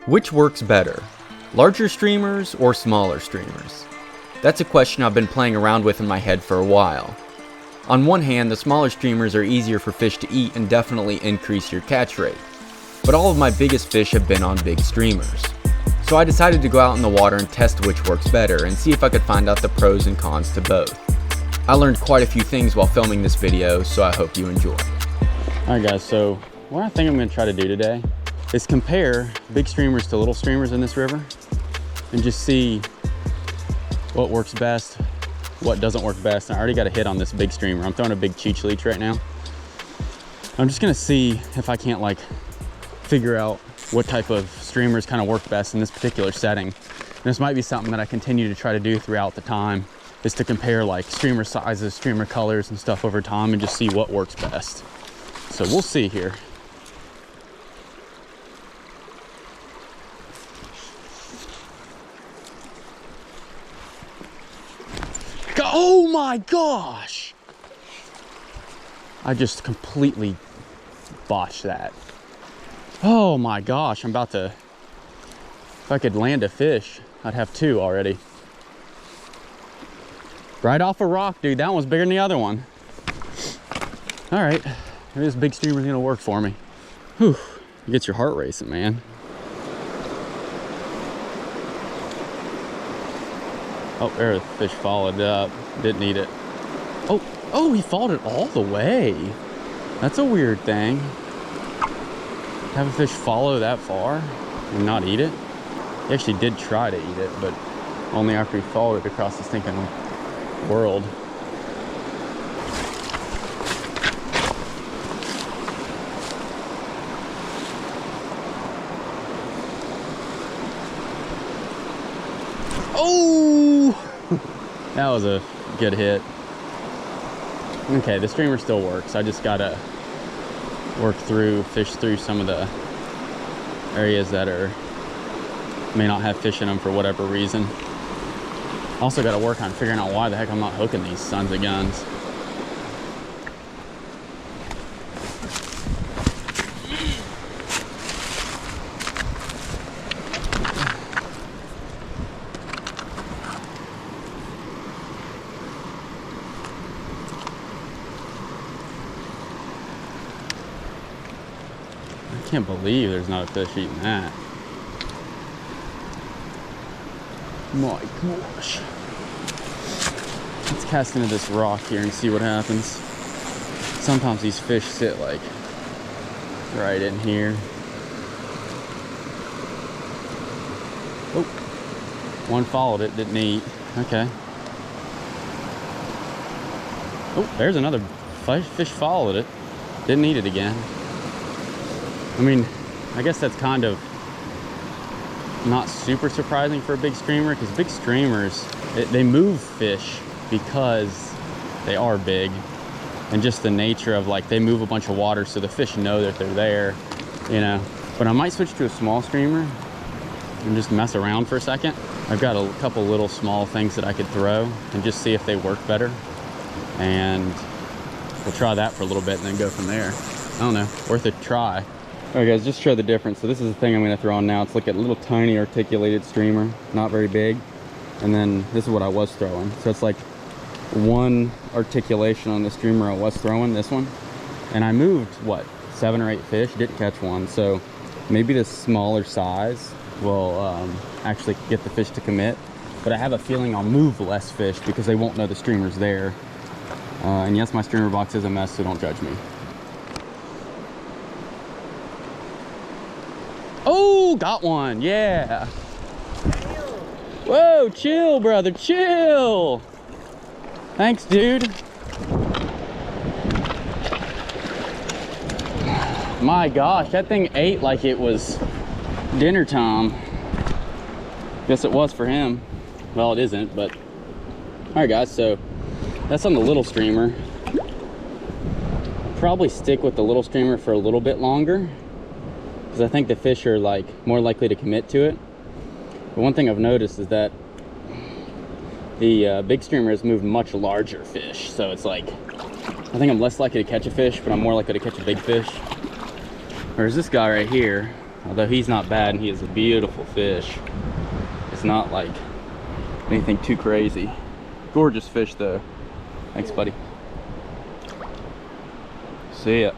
Which works better, larger streamers or smaller streamers? That's a question I've been playing around with in my head for a while. On one hand, the smaller streamers are easier for fish to eat and definitely increase your catch rate. But all of my biggest fish have been on big streamers. So I decided to go out in the water and test which works better and see if I could find out the pros and cons to both. I learned quite a few things while filming this video, so I hope you enjoy. Alright guys, so what I think I'm going to try to do today is compare big streamers to little streamers in this river and just see what works best, what doesn't work best. And I already got a hit on this big streamer. I'm throwing a big cheech leech right now. I'm just gonna see if I can't like figure out what type of streamers kind of work best in this particular setting. And this might be something that I continue to try to do throughout the time, is to compare like streamer sizes, streamer colors and stuff over time and just see what works best. So we'll see here. Oh my gosh! I just completely botched that. Oh my gosh, I'm about to, if I could land a fish, I'd have two already. Right off a rock, dude. That one's bigger than the other one. All right, maybe this big streamer's gonna work for me. Whew, it gets your heart racing, man. Oh, there the fish followed up. Didn't eat it. Oh, he followed it all the way. That's a weird thing. Have a fish follow that far and not eat it? He actually did try to eat it, but only after he followed it across the stinking world. Oh! That was a good hit. Okay, the streamer still works. I just gotta fish through some of the areas that may not have fish in them for whatever reason. Also gotta work on figuring out why the heck I'm not hooking these sons of guns. I can't believe there's not a fish eating that. My gosh. Let's cast into this rock here and see what happens. Sometimes these fish sit like right in here. Oh, one followed it, didn't eat. Okay. Oh, there's another fish followed it. Didn't eat it again. I mean, I guess that's kind of not super surprising for a big streamer, because big streamers, they move fish because they are big, and just the nature of like they move a bunch of water so the fish know that they're there, you know. But I might switch to a small streamer and just mess around for a second. I've got a couple little small things that I could throw and just see if they work better, and we'll try that for a little bit and then go from there. I don't know, worth a try. All right guys, just show the difference. So this is the thing I'm gonna throw on now. It's like a little tiny articulated streamer, not very big. And then this is what I was throwing. So it's like one articulation on the streamer I was throwing, this one. And I moved, what, 7 or 8 fish, didn't catch one. So maybe this smaller size will actually get the fish to commit. But I have a feeling I'll move less fish because they won't know the streamer's there. And yes, my streamer box is a mess, so don't judge me. Oh, got one, yeah. Whoa, chill, brother, chill. Thanks, dude. My gosh, that thing ate like it was dinner time. Guess it was for him. Well, it isn't, but. All right, guys, so that's on the little streamer. Probably stick with the little streamer for a little bit longer, because I think the fish are like more likely to commit to it. But one thing I've noticed is that the big streamer has moved much larger fish. So it's like, I think I'm less likely to catch a fish, but I'm more likely to catch a big fish. Whereas this guy right here, Although he's not bad and he is a beautiful fish. It's not like anything too crazy. Gorgeous fish though. Thanks, buddy. See ya.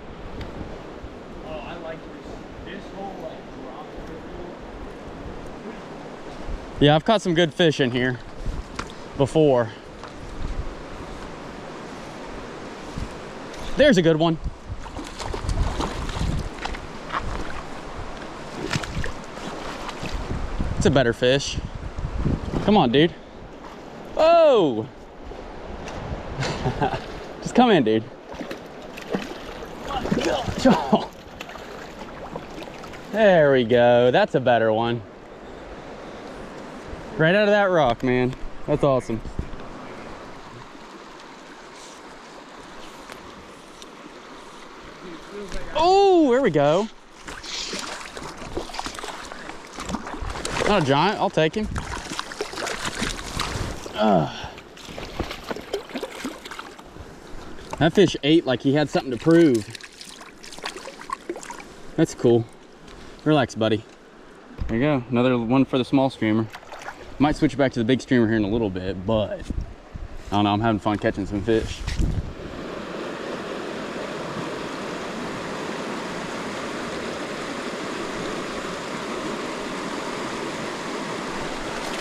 Oh, I like this whole like drop. Yeah, I've caught some good fish in here before. There's a good one. It's a better fish. Come on, dude. Oh! Just come in, dude. Oh. There we go. That's a better one. Right out of that rock, man. That's awesome. Oh, there we go. Not a giant. I'll take him. That fish ate like he had something to prove. That's cool. Relax, buddy. There you go. Another one for the small streamer. Might switch back to the big streamer here in a little bit, but I don't know. I'm having fun catching some fish.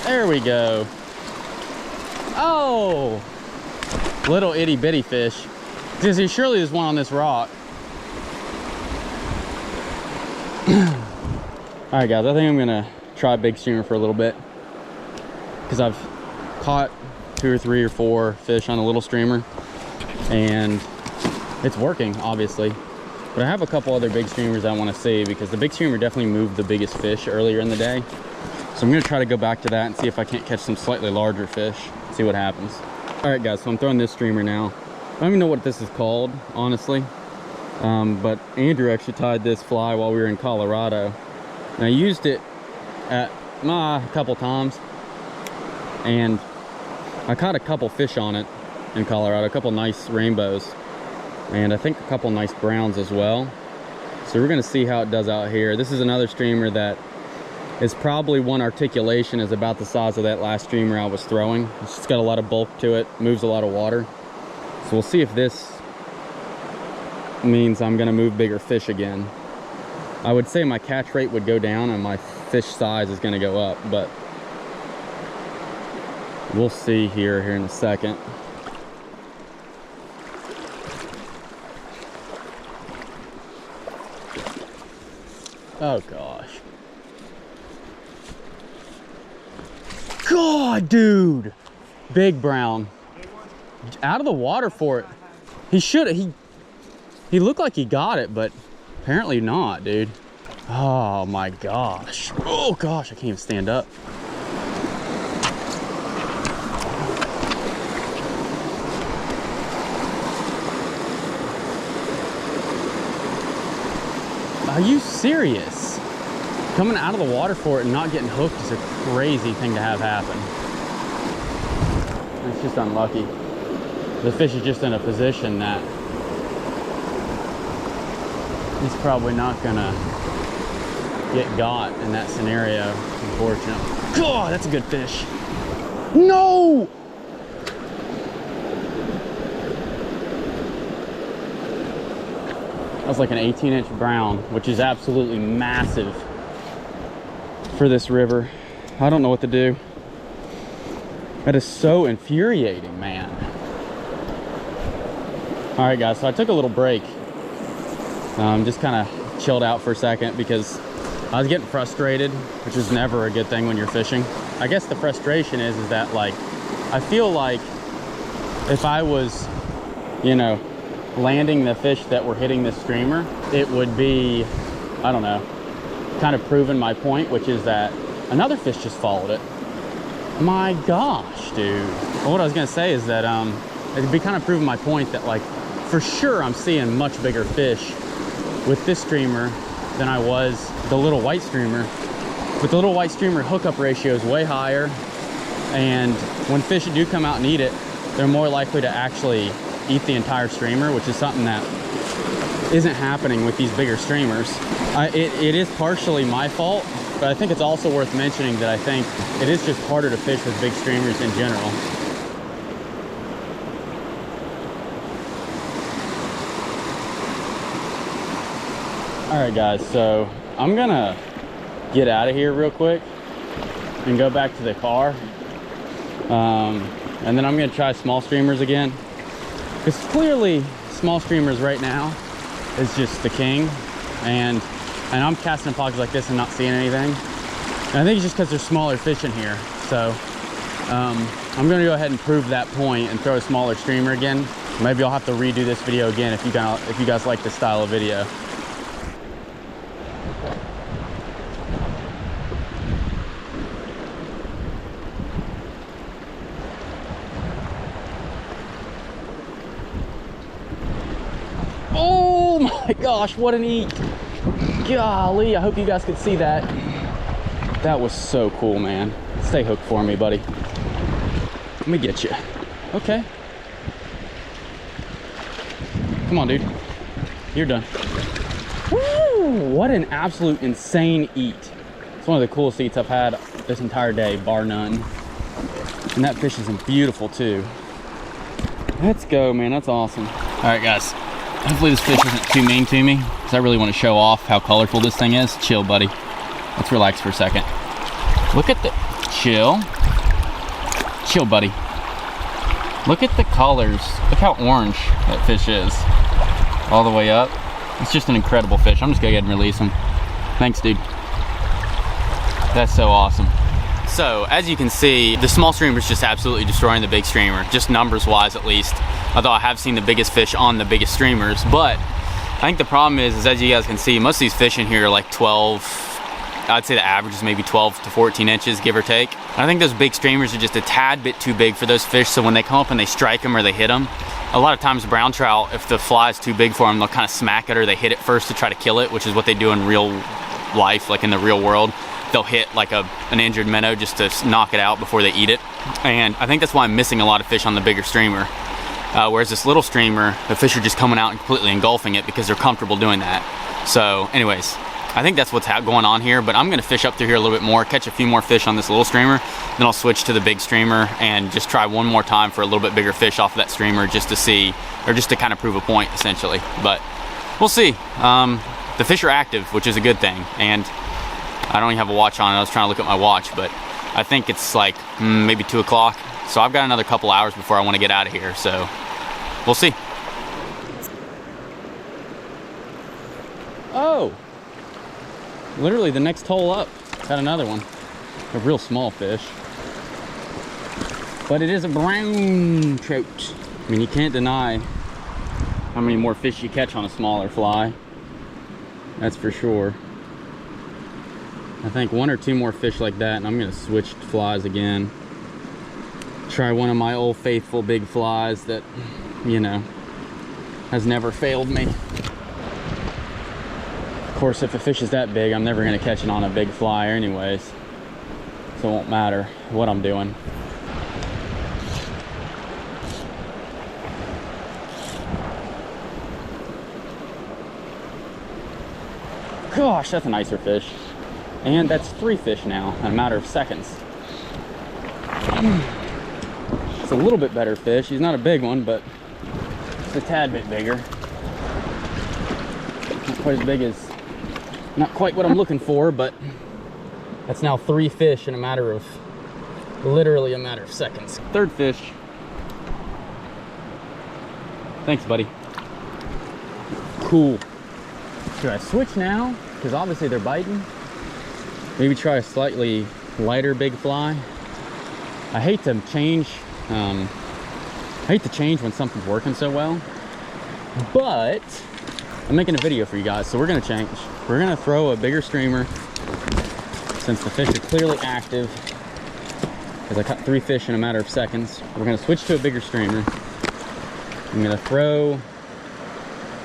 There we go. Oh, little itty bitty fish. Because surely there's one on this rock. All right, guys, I think I'm gonna try big streamer for a little bit because I've caught 2 or 3 or 4 fish on a little streamer and it's working, obviously. But I have a couple other big streamers I want to see because the big streamer definitely moved the biggest fish earlier in the day. So I'm gonna try to go back to that and see if I can't catch some slightly larger fish, see what happens. All right, guys, so I'm throwing this streamer now. I don't even know what this is called, honestly. But Andrew actually tied this fly while we were in Colorado. And I used it at a couple times. And I caught a couple fish on it in Colorado, a couple nice rainbows. And I think a couple nice browns as well. So we're gonna see how it does out here. This is another streamer that is probably one articulation is about the size of that last streamer I was throwing. It's just got a lot of bulk to it, moves a lot of water. So we'll see if this means I'm gonna move bigger fish again. I would say my catch rate would go down and my fish size is gonna go up, but we'll see here in a second. Oh gosh. God, dude. Big brown. Out of the water for it. He should have. He looked like he got it, but apparently not, dude. Oh my gosh. Oh gosh, I can't even stand up. Are you serious? Coming out of the water for it and not getting hooked is a crazy thing to have happen. It's just unlucky. The fish is just in a position that he's probably not gonna get got in that scenario, unfortunately. God, that's a good fish. No! That was like an 18-inch brown, which is absolutely massive for this river. I don't know what to do. That is so infuriating, man. All right, guys, so I took a little break. Just kind of chilled out for a second because I was getting frustrated, which is never a good thing when you're fishing. I guess the frustration is that, like, I feel like if I was, you know, landing the fish that were hitting this streamer, it would be, I don't know, kind of proving my point, which is that another fish just followed it. My gosh, dude. Well, what I was gonna say is that it'd be kind of proving my point that, like, for sure I'm seeing much bigger fish with this streamer than I was the little white streamer. But the little white streamer hookup ratio is way higher, and when fish do come out and eat it, they're more likely to actually eat the entire streamer, which is something that isn't happening with these bigger streamers. It is partially my fault, but I think it's also worth mentioning that I think it is just harder to fish with big streamers in general. All right, guys, so I'm gonna get out of here real quick and go back to the car. And then I'm gonna try small streamers again, because clearly small streamers right now is just the king, and I'm casting in pockets like this and not seeing anything. And I think it's just because there's smaller fish in here. So I'm gonna go ahead and prove that point and throw a smaller streamer again. Maybe I'll have to redo this video again if you guys like this style of video. Oh my gosh, what an eat. Golly, I hope you guys could see that. That was so cool, man. Stay hooked for me, buddy. Let me get you. Okay. Come on, dude. You're done. Woo! What an absolute insane eat. It's one of the coolest eats I've had this entire day, bar none. And that fish is beautiful too. Let's go, man. That's awesome. All right, guys. Hopefully this fish isn't too mean to me, because I really want to show off how colorful this thing is. Chill, buddy. Let's relax for a second. Look at the... Chill. Chill, buddy. Look at the colors. Look how orange that fish is. All the way up. It's just an incredible fish. I'm just going to go ahead and release him. Thanks, dude. That's so awesome. So, as you can see, the small streamer is just absolutely destroying the big streamer, just numbers-wise at least. Although I have seen the biggest fish on the biggest streamers, but I think the problem is as you guys can see, most of these fish in here are like 12, I'd say the average is maybe 12 to 14 inches, give or take. And I think those big streamers are just a tad bit too big for those fish, so when they come up and they strike them or they hit them, a lot of times brown trout, if the fly is too big for them, they'll kind of smack it or they hit it first to try to kill it, which is what they do in real life, like in the real world. They'll hit like an injured minnow just to knock it out before they eat it. And I think that's why I'm missing a lot of fish on the bigger streamer. Whereas this little streamer, the fish are just coming out and completely engulfing it because they're comfortable doing that. So anyways, I think that's what's going on here, but I'm gonna fish up through here a little bit more, catch a few more fish on this little streamer, then I'll switch to the big streamer and just try one more time for a little bit bigger fish off of that streamer just to see, or just to kind of prove a point essentially. But we'll see. The fish are active, which is a good thing. And I don't even have a watch on. I was trying to look at my watch, but I think it's like maybe 2 o'clock. So I've got another couple hours before I want to get out of here. So we'll see. Oh, literally the next hole up, got another one. A real small fish. But it is a brown trout. I mean, you can't deny how many more fish you catch on a smaller fly. That's for sure. I think 1 or 2 more fish like that and I'm gonna switch flies again. Try one of my old faithful big flies that, you know, has never failed me. Of course, if a fish is that big, I'm never gonna catch it on a big fly anyways. So it won't matter what I'm doing. Gosh, that's a nicer fish. And that's 3 fish now in a matter of seconds. It's a little bit better fish. He's not a big one, but it's a tad bit bigger. Not quite as big as, not quite what I'm looking for, but that's now 3 fish in a matter of, literally a matter of seconds. 3rd fish. Thanks, buddy. Cool. Should I switch now? Because obviously they're biting. Maybe try a slightly lighter big fly. I hate to change. When something's working so well, but I'm making a video for you guys, so we're gonna change. We're gonna throw a bigger streamer since the fish are clearly active. Because I caught 3 fish in a matter of seconds. We're gonna switch to a bigger streamer. I'm gonna throw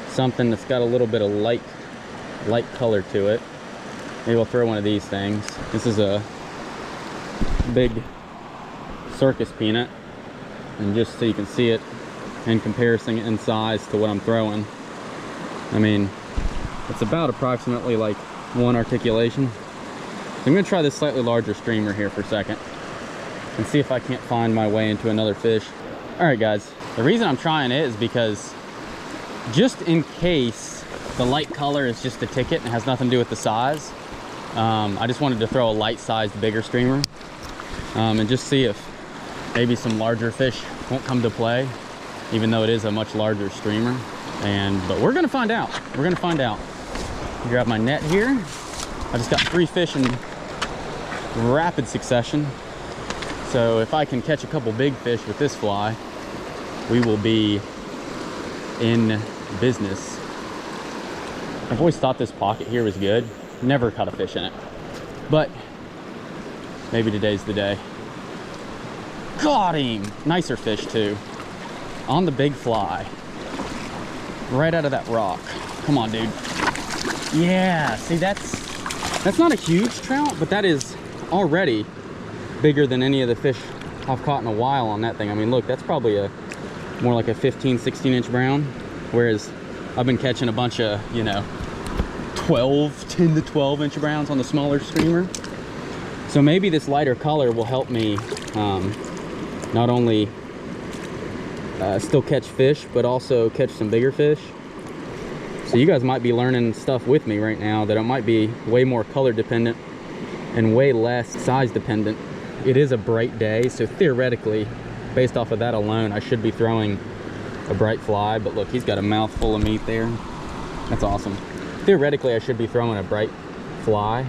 something that's got a little bit of light color to it. Maybe I'll throw one of these things. This is a big circus peanut, and just so you can see it in comparison in size to what I'm throwing. I mean, it's about approximately like 1 articulation. So I'm gonna try this slightly larger streamer here for a second and see if I can't find my way into another fish. All right, guys, the reason I'm trying it is because just in case the light color is just a ticket and has nothing to do with the size, I just wanted to throw a light-sized, bigger streamer and just see if maybe some larger fish won't come to play, even though it is a much larger streamer. But we're gonna find out. We're gonna find out. Grab my net here. I just got 3 fish in rapid succession. So if I can catch a couple big fish with this fly, we will be in business. I've always thought this pocket here was good. Never caught a fish in it, but maybe today's the day. Got him! Nicer fish too. On the big fly. Right out of that rock. Come on, dude. Yeah, see, that's not a huge trout, but that is already bigger than any of the fish I've caught in a while on that thing. I mean, look, that's probably more like a 15, 16 inch brown, whereas I've been catching a bunch of, you know, 10 to 12 inch browns on the smaller streamer. So maybe this lighter color will help me not only still catch fish, but also catch some bigger fish. So you guys might be learning stuff with me right now that it might be way more color dependent and way less size dependent. It is a bright day, so theoretically, based off of that alone, I should be throwing a bright fly. But look, he's got a mouthful of meat there. That's awesome. Theoretically, I should be throwing a bright fly.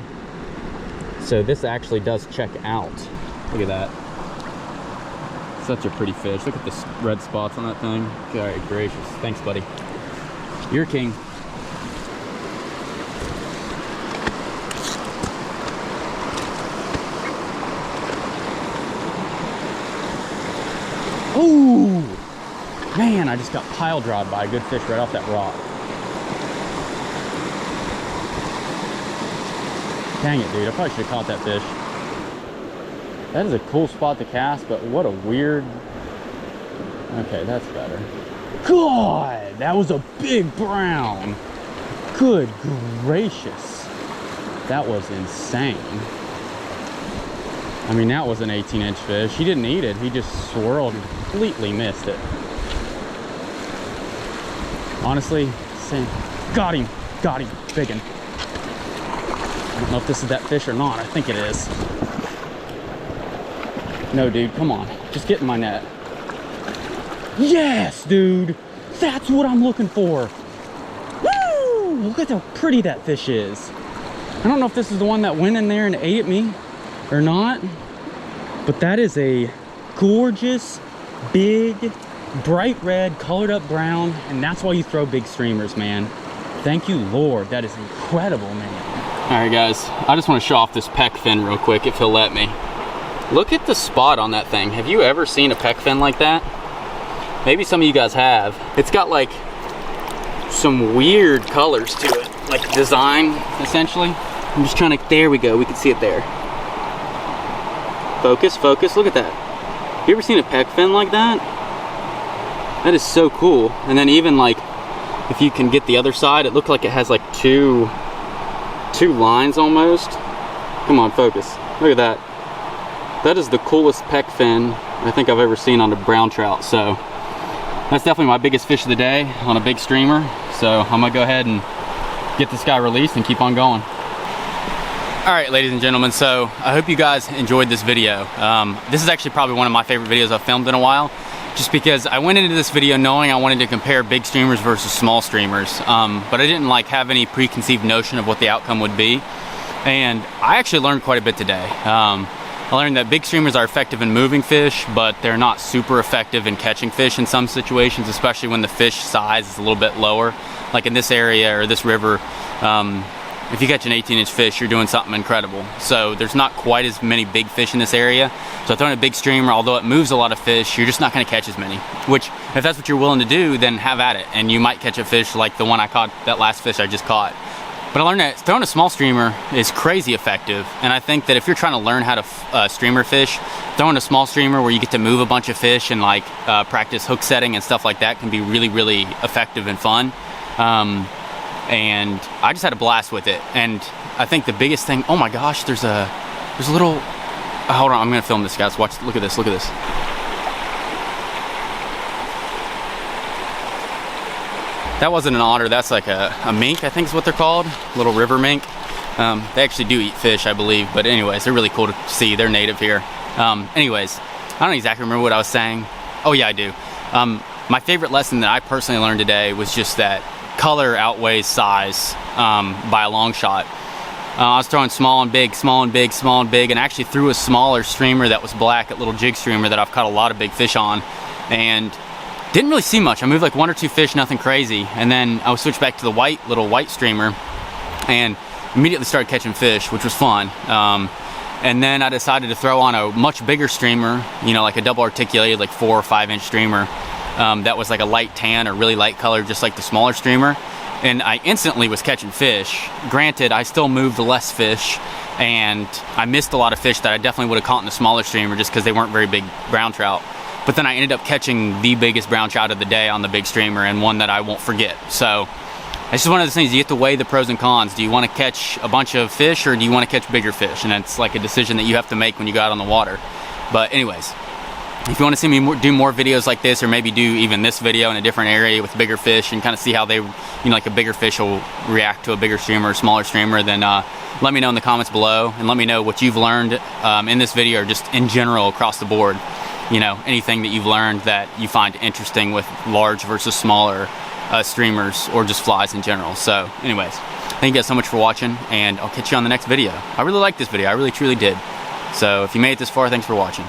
So this actually does check out. Look at that. Such a pretty fish. Look at the red spots on that thing. All right, gracious. Thanks, buddy. You're king. Ooh! Man, I just got pile drive by a good fish right off that rock. Dang it, dude. I probably should have caught that fish. That is a cool spot to cast, but what a weird... Okay, that's better. God, that was a big brown. Good gracious. That was insane. I mean, that was an 18-inch fish. He didn't eat it. He just swirled and completely missed it. Honestly, same. Got him. Got him. Big one. I don't know if this is that fish or not. I think it is. No, dude, come on. Just get in my net. Yes, dude. That's what I'm looking for. Woo! Look at how pretty that fish is. I don't know if this is the one that went in there and ate at me or not, but that is a gorgeous, big, bright red, colored up brown, and that's why you throw big streamers, man. Thank you, Lord. That is incredible, man. All right, guys. I just want to show off this peck fin real quick, if he'll let me. Look at the spot on that thing. Have you ever seen a peck fin like that? Maybe some of you guys have. It's got like some weird colors to it, like design, essentially. I'm just trying to, there we go, we can see it there. Focus, focus, look at that. You ever seen a peck fin like that? That is so cool. And then even like, if you can get the other side, it looked like it has like two lines almost. Come on, focus, look at that. That is the coolest peck fin I think I've ever seen on a brown trout. So that's definitely my biggest fish of the day on a big streamer. So I'm gonna go ahead and get this guy released and keep on going. All right, ladies and gentlemen, so I hope you guys enjoyed this video. This is actually probably one of my favorite videos I've filmed in a while, just because I went into this video knowing I wanted to compare big streamers versus small streamers, but I didn't like have any preconceived notion of what the outcome would be. And I actually learned quite a bit today. I learned that big streamers are effective in moving fish, but they're not super effective in catching fish in some situations, especially when the fish size is a little bit lower. Like in this area or this river, if you catch an 18-inch fish, you're doing something incredible. So there's not quite as many big fish in this area. So throwing a big streamer, although it moves a lot of fish, you're just not gonna catch as many. Which, if that's what you're willing to do, then have at it. And you might catch a fish like the one I caught, that last fish I just caught. But I learned that throwing a small streamer is crazy effective, and I think that if you're trying to learn how to streamer fish, throwing a small streamer where you get to move a bunch of fish and like practice hook setting and stuff like that can be really, really effective and fun. and I just had a blast with it. And I think the biggest thing, oh my gosh, there's a little, hold on, I'm gonna film this, guys. Watch, look at this, look at this. That wasn't an otter, that's like a mink, I think is what they're called, little river mink. They actually do eat fish, I believe, but anyways, they're really cool to see. They're native here. Anyways, I don't exactly remember what I was saying. Oh yeah, I do. My favorite lesson that I personally learned today was just that color outweighs size by a long shot. I was throwing small and big, small and big, small and big, and I actually threw a smaller streamer that was black, a little jig streamer that I've caught a lot of big fish on, and didn't really see much. I moved like 1 or 2 fish, nothing crazy, and then I would switch back to the little white streamer, and immediately started catching fish, which was fun. And then I decided to throw on a much bigger streamer, you know, like a double articulated, like 4 or 5 inch streamer. That was like a light tan or really light color, just like the smaller streamer. And I instantly was catching fish. Granted, I still moved less fish, and I missed a lot of fish that I definitely would have caught in the smaller streamer just because they weren't very big brown trout. But then I ended up catching the biggest brown trout of the day on the big streamer, and one that I won't forget. So it's just one of those things, you have to weigh the pros and cons. Do you want to catch a bunch of fish, or do you want to catch bigger fish? And it's like a decision that you have to make when you go out on the water. But anyways, if you want to see me do more videos like this, or maybe do even this video in a different area with bigger fish and kind of see how they, you know, like a bigger fish will react to a bigger streamer or smaller streamer, then let me know in the comments below, and let me know what you've learned in this video, or just in general across the board. You know, anything that you've learned that you find interesting with large versus smaller streamers, or just flies in general. So anyways, thank you guys so much for watching, and I'll catch you on the next video. I really liked this video, I really truly did. So if you made it this far, thanks for watching.